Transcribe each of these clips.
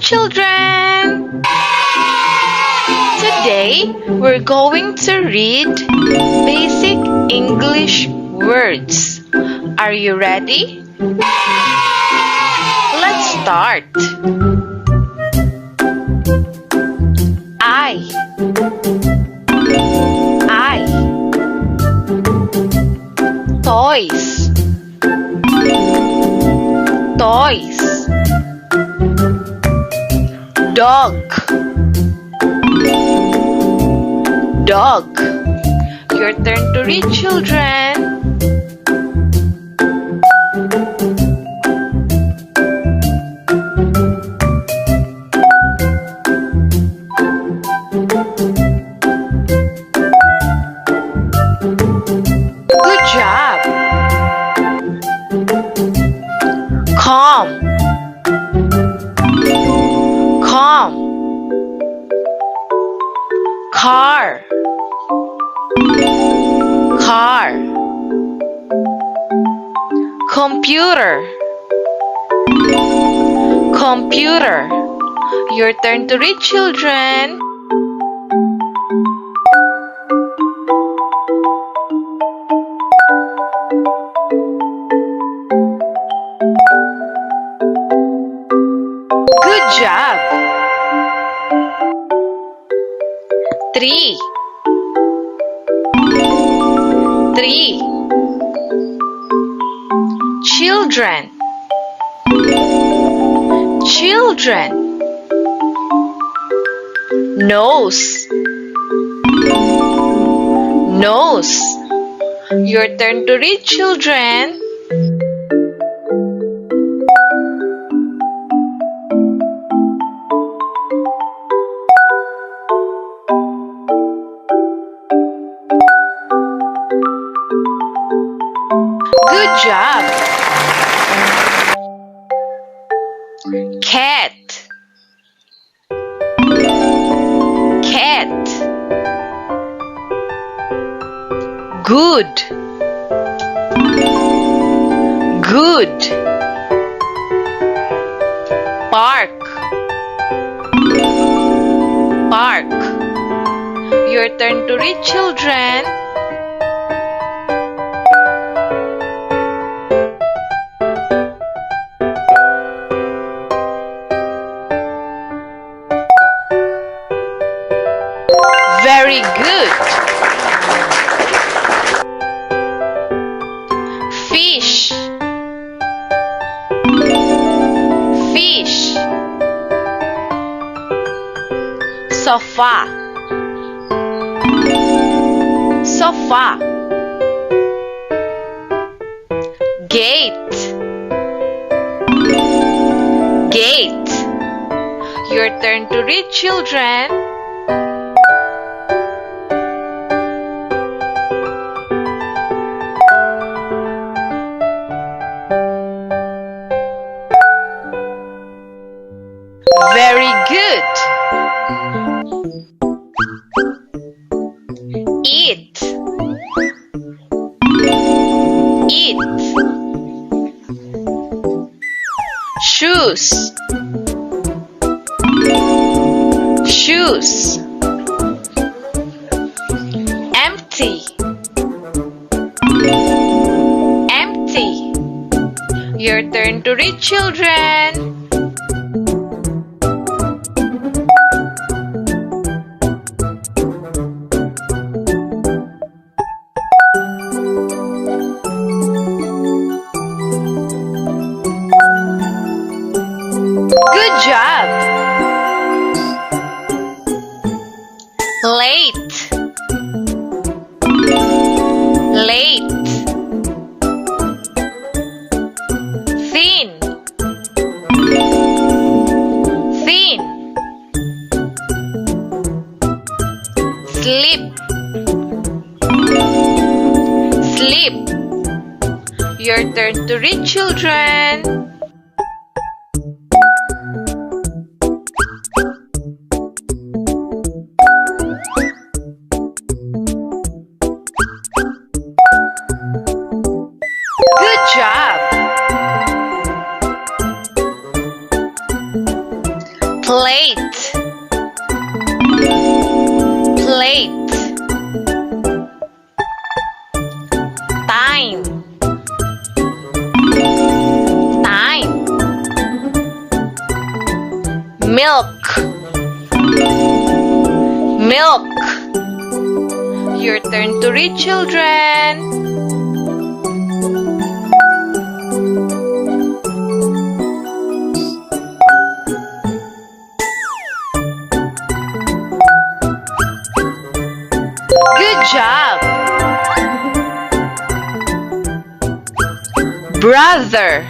children! Today, we're going to read basic English words. Are you ready? Let's start. I. Toys. Dog. Your turn to read, children. Good job. Calm. Car. Computer. Your turn to read, children. Good job. 3. Children. Nose. Your turn to read, children. Good job. Cat. Good. Park. Your turn to read, children. Very good. Fish. Sofa. Gate. Your turn to read, children. Very good. Eat. Shoes. Empty. Your turn to read, children. Good job. Late. Thin. Sleep. Your turn to read, children. Good job. Plate. Plate. Time. Time. Milk. Milk. Your turn to read, children. Good job. Brother.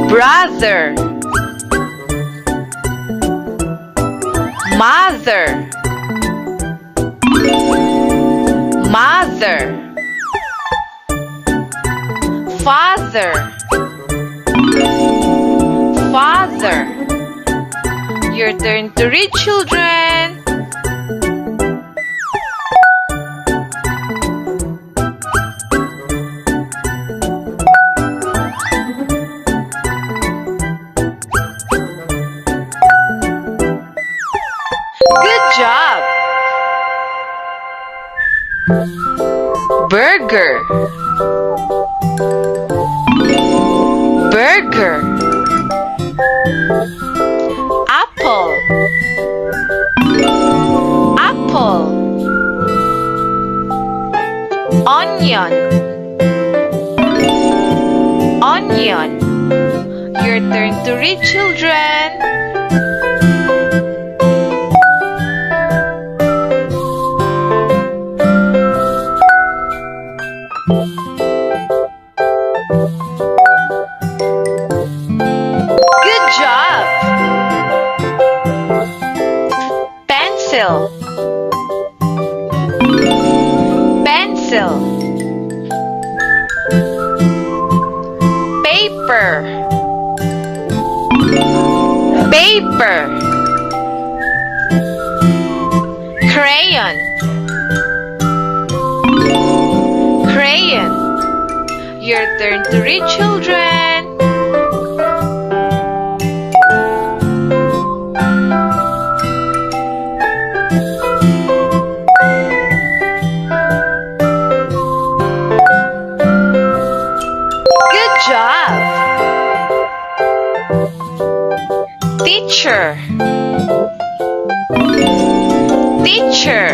Brother. Mother. Mother. Father. Father. Your turn to read, children. Good job. Burger. Burger. Apple. Apple. Onion. Onion. Your turn to read, children. Good job. Pencil. Pencil. Paper. Paper. Crayon. Crayon. Your turn to read, children. Good job. Teacher. Teacher.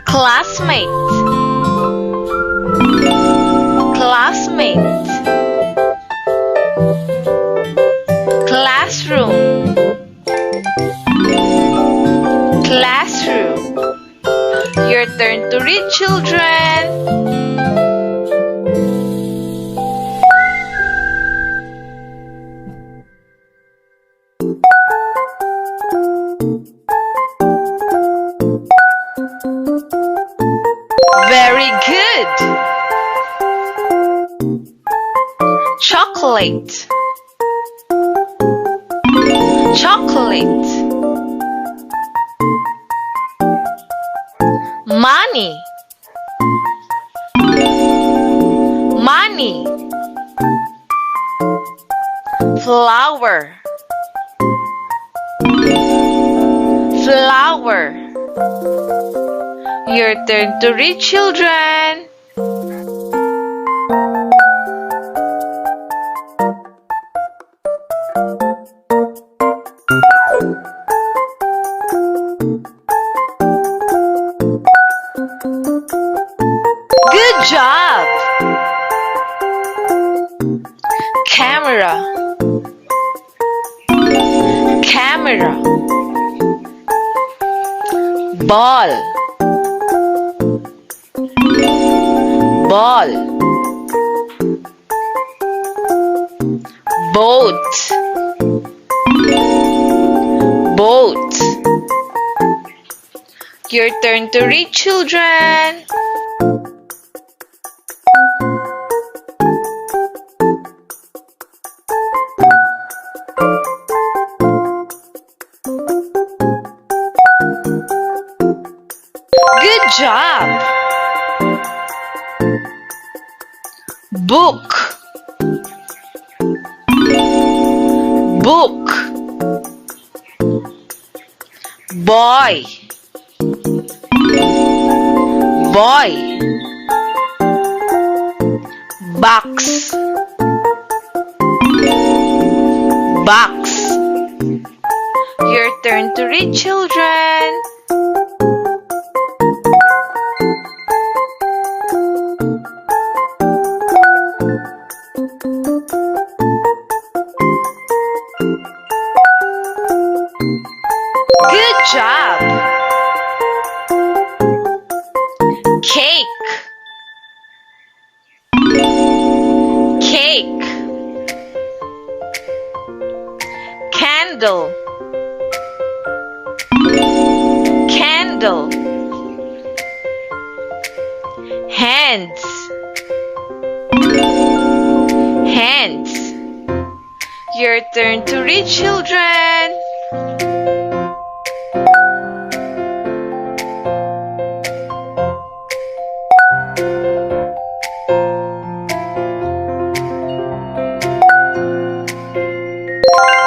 Classmate. Classmate. Classroom. Classroom. Your turn to read, children. Very good. Chocolate. Chocolate. Money. Money. Flower. Flower. Your turn to read, children. Good job. Camera. Camera. Ball. Ball. Boat. Boat. Your turn to read, children. Good job. Book. book, boy, boy, box, box. Your turn to read, children. Good job. Cake, cake. Candle, candle. Hands, hands. Your turn to read, children.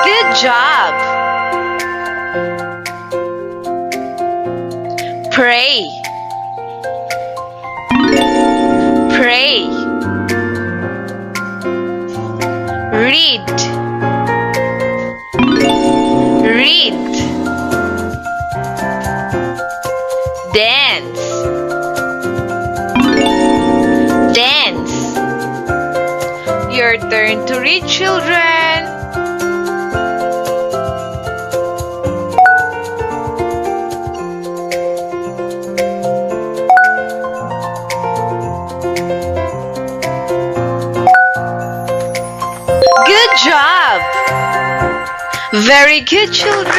Good job. Pray, pray. Read, read. Dance, dance. Your turn to read, children. Good job! Very good, children!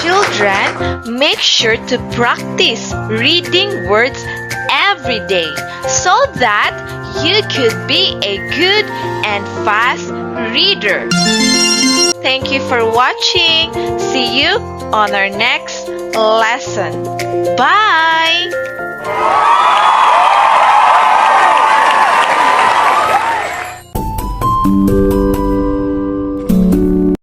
Children, make sure to practice reading words every day so that you could be a good and fast reader. Thank you for watching. See you on our next lesson. Bye!